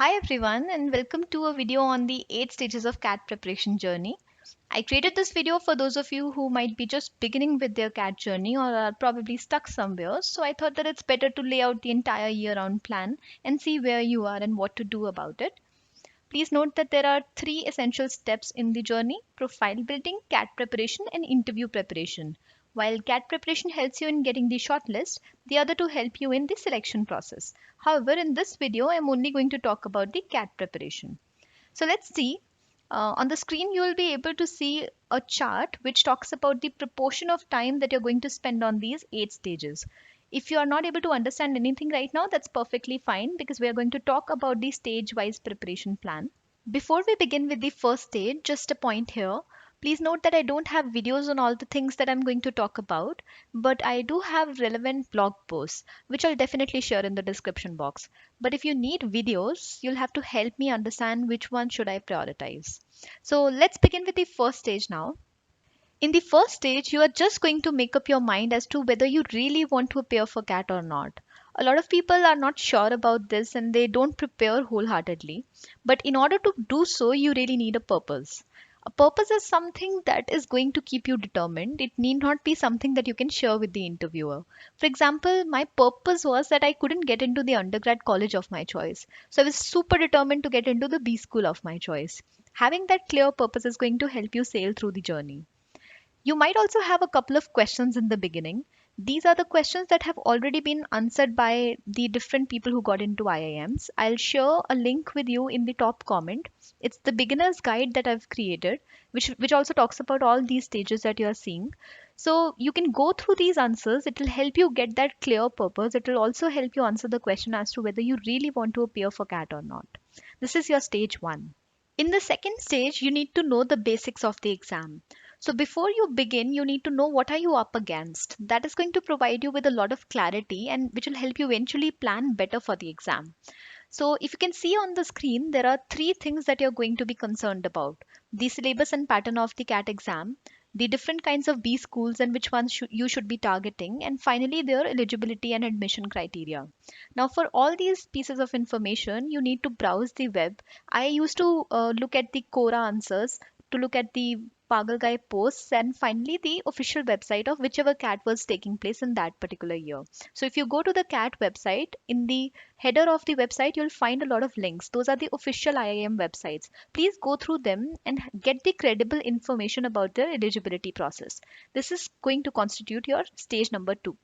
Hi everyone and welcome to a video on the 8 stages of CAT preparation journey. I created this video for those of you who might be just beginning with their CAT journey or are probably stuck somewhere. So I thought that it's better to lay out the entire year round plan and see where you are and what to do about it. Please note that there are three essential steps in the journey: profile building, CAT preparation, and interview preparation. While CAT preparation helps you in getting the shortlist, the other two help you in the selection process. However, in this video, I'm only going to talk about the CAT preparation. So let's see. On the screen, you will be able to see a chart which talks about the proportion of time that you're going to spend on these 8 stages. If you are not able to understand anything right now, that's perfectly fine because we are going to talk about the stage wise preparation plan. Before we begin with the first stage, just a point here. Please note that I don't have videos on all the things that I'm going to talk about, but I do have relevant blog posts, which I'll definitely share in the description box. But if you need videos, you'll have to help me understand which one should I prioritize. So let's begin with the first stage now. In the first stage, you are just going to make up your mind as to whether you really want to appear for CAT or not. A lot of people are not sure about this and they don't prepare wholeheartedly. But in order to do so, you really need a purpose. A purpose is something that is going to keep you determined. It need not be something that you can share with the interviewer. For example, my purpose was that I couldn't get into the undergrad college of my choice. So I was super determined to get into the B school of my choice. Having that clear purpose is going to help you sail through the journey. You might also have a couple of questions in the beginning. These are the questions that have already been answered by the different people who got into IIMs. I'll share a link with you in the top comment. It's the beginner's guide that I've created, which also talks about all these stages that you are seeing. So you can go through these answers. It will help you get that clear purpose. It will also help you answer the question as to whether you really want to appear for CAT or not. This is your stage one. In the second stage, you need to know the basics of the exam. So before you begin, you need to know what are you up against. That is going to provide you with a lot of clarity and which will help you eventually plan better for the exam. So if you can see on the screen, there are three things that you're going to be concerned about: the syllabus and pattern of the CAT exam, the different kinds of B schools and which ones you should be targeting, and finally their eligibility and admission criteria. Now, for all these pieces of information, you need to browse the web. I used to look at the Quora answers, to look at the Pagal Guy posts, and finally the official website of whichever CAT was taking place in that particular year. So if you go to the CAT website, in the header of the website, you'll find a lot of links. Those are the official IIM websites. Please go through them and get the credible information about the eligibility process. This is going to constitute your stage number two.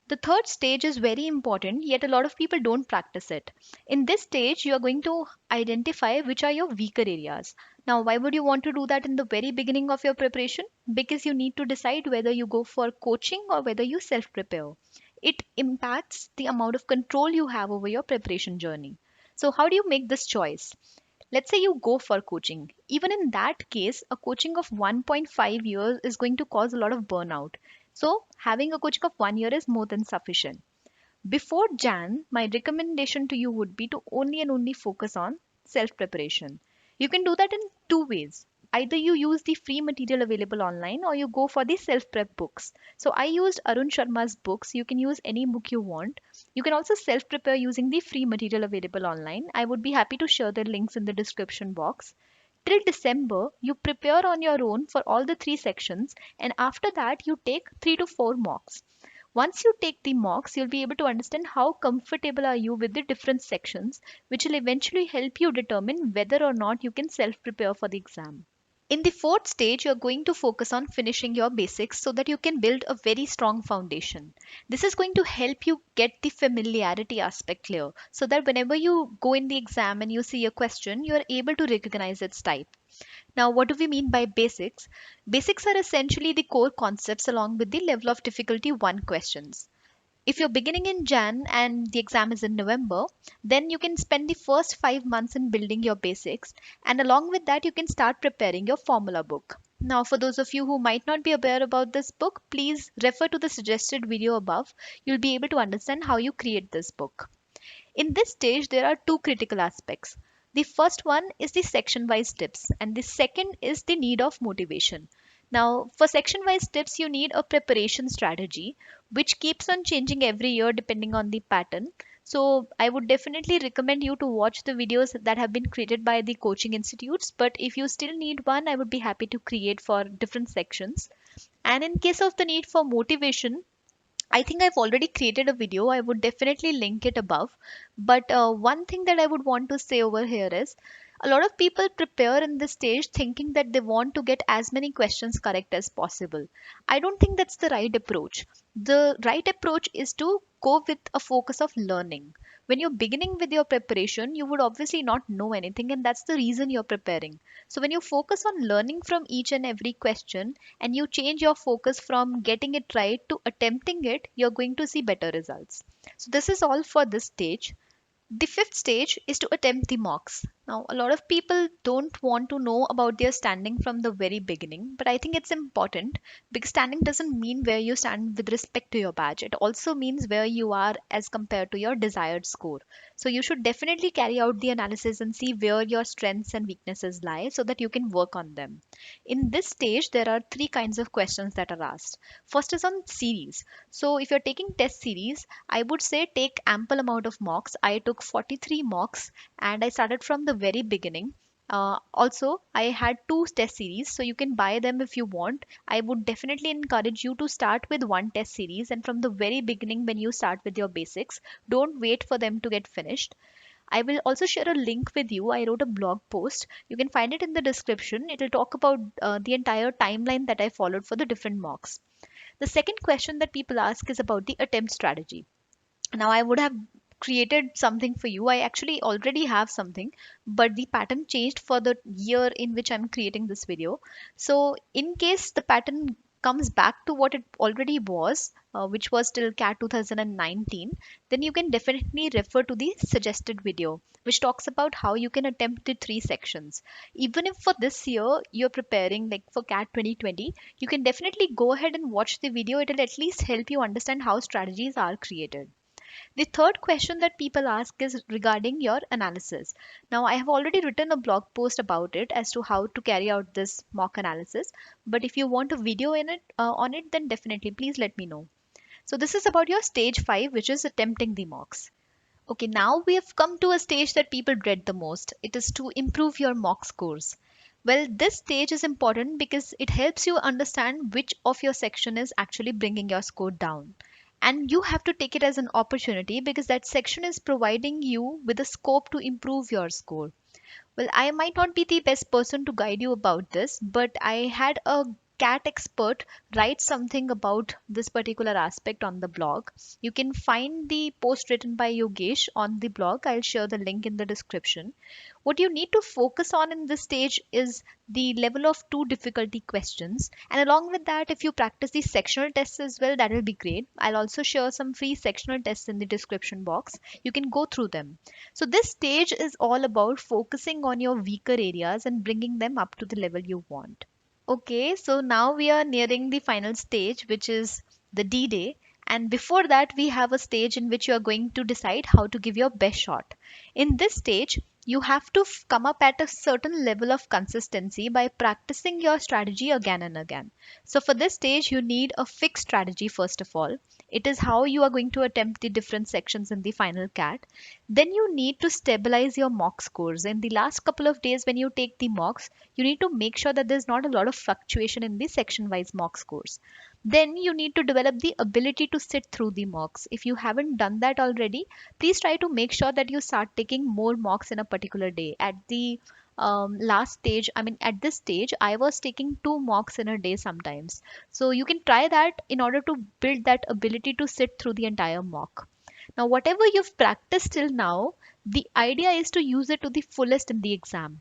The third stage is very important, yet a lot of people don't practice it. In this stage, you are going to identify which are your weaker areas. Now, why would you want to do that in the very beginning of your preparation? Because you need to decide whether you go for coaching or whether you self prepare. It impacts the amount of control you have over your preparation journey. So, how do you make this choice? Let's say you go for coaching. Even in that case, a coaching of 1.5 years is going to cause a lot of burnout. So, having a coaching of 1 year is more than sufficient. Before Jan, my recommendation to you would be to only and only focus on self preparation. You can do that in two ways. Either you use the free material available online or you go for the self prep books. So I used Arun Sharma's books. You can use any book you want. You can also self prepare using the free material available online. I would be happy to share the links in the description box. Till December, you prepare on your own for all the three sections, and after that, you take 3 to 4 mocks. Once you take the mocks, you'll be able to understand how comfortable are you with the different sections, which will eventually help you determine whether or not you can self prepare for the exam. In the fourth stage, you're going to focus on finishing your basics so that you can build a very strong foundation. This is going to help you get the familiarity aspect clear so that whenever you go in the exam and you see a question, you're able to recognize its type. Now, what do we mean by basics? Basics are essentially the core concepts along with the level of difficulty 1 questions. If you're beginning in Jan and the exam is in November, then you can spend the first 5 months in building your basics, and along with that, you can start preparing your formula book. Now, for those of you who might not be aware about this book, please refer to the suggested video above. You'll be able to understand how you create this book. In this stage, there are two critical aspects. The first one is the section wise tips, and the second is the need of motivation. Now, for section wise tips, you need a preparation strategy which keeps on changing every year depending on the pattern. So I would definitely recommend you to watch the videos that have been created by the coaching institutes. But if you still need one, I would be happy to create for different sections. And in case of the need for motivation, I think I've already created a video. I would definitely link it above. But one thing that I would want to say over here is a lot of people prepare in this stage thinking that they want to get as many questions correct as possible. I don't think that's the right approach. The right approach is to go with a focus of learning. When you're beginning with your preparation, you would obviously not know anything, and that's the reason you're preparing. So, when you focus on learning from each and every question, and you change your focus from getting it right to attempting it, you're going to see better results. So, this is all for this stage. The fifth stage is to attempt the mocks. Now, a lot of people don't want to know about their standing from the very beginning, but I think it's important because standing doesn't mean where you stand with respect to your badge. It also means where you are as compared to your desired score. So, you should definitely carry out the analysis and see where your strengths and weaknesses lie so that you can work on them. In this stage, there are three kinds of questions that are asked. First is on series. So, if you're taking test series, I would say take ample amount of mocks. I took 43 mocks and I started from the very beginning. Also, I had two test series, so you can buy them if you want. I would definitely encourage you to start with one test series, and from the very beginning, when you start with your basics, don't wait for them to get finished. I will also share a link with you. I wrote a blog post. You can find it in the description. It will talk about the entire timeline that I followed for the different mocks. The second question that people ask is about the attempt strategy. Now, I would have created something for you. I actually already have something, but the pattern changed for the year in which I'm creating this video. So, in case the pattern comes back to what it already was, which was till CAT 2019, then you can definitely refer to the suggested video, which talks about how you can attempt the three sections. Even if for this year you're preparing like for CAT 2020, you can definitely go ahead and watch the video. It will at least help you understand how strategies are created. The third question that people ask is regarding your analysis. Now, I have already written a blog post about it as to how to carry out this mock analysis. But if you want a video in it on it, then definitely please let me know. So this is about your stage 5, which is attempting the mocks. Okay, now we have come to a stage that people dread the most. It is to improve your mock scores. Well, this stage is important because it helps you understand which of your section is actually bringing your score down. And you have to take it as an opportunity because that section is providing you with a scope to improve your score. Well, I might not be the best person to guide you about this, but I had a cat expert write something about this particular aspect on the blog. You can find the post written by Yogesh on the blog. I'll share the link in the description. What you need to focus on in this stage is the level of two difficulty questions. And along with that, if you practice the sectional tests as well, that will be great. I'll also share some free sectional tests in the description box. You can go through them. So, this stage is all about focusing on your weaker areas and bringing them up to the level you want. Okay, so now we are nearing the final stage, which is the D Day. And before that, we have a stage in which you are going to decide how to give your best shot. In this stage, you have to come up at a certain level of consistency by practicing your strategy again and again. So, for this stage, you need a fixed strategy first of all. It is how you are going to attempt the different sections in the final CAT. Then you need to stabilize your mock scores. In the last couple of days, when you take the mocks, you need to make sure that there's not a lot of fluctuation in the section wise mock scores. Then you need to develop the ability to sit through the mocks. If you haven't done that already, please try to make sure that you start taking more mocks in a particular day. At the last stage, I mean, at this stage, I was taking two mocks in a day sometimes. So you can try that in order to build that ability to sit through the entire mock. Now, whatever you've practiced till now, the idea is to use it to the fullest in the exam.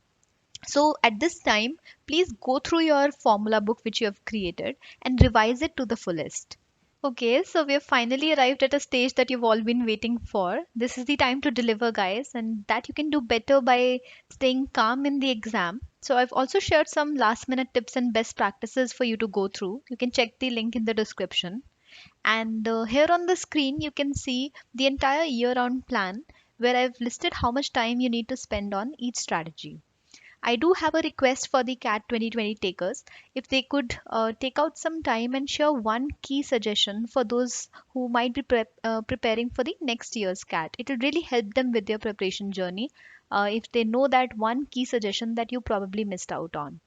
So at this time, please go through your formula book which you have created and revise it to the fullest. Okay, so we have finally arrived at a stage that you've all been waiting for. This is the time to deliver, guys, and that you can do better by staying calm in the exam. So I've also shared some last minute tips and best practices for you to go through. You can check the link in the description. And here on the screen, you can see the entire year round plan where I've listed how much time you need to spend on each strategy. I do have a request for the CAT 2020 takers. If they could take out some time and share one key suggestion for those who might be preparing for the next year's CAT, it will really help them with their preparation journey. If they know that one key suggestion that you probably missed out on.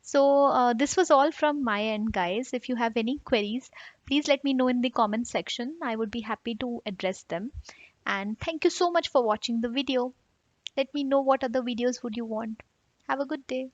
So, this was all from my end, guys. If you have any queries, please let me know in the comment section. I would be happy to address them. And thank you so much for watching the video. Let me know what other videos would you want. Have a good day.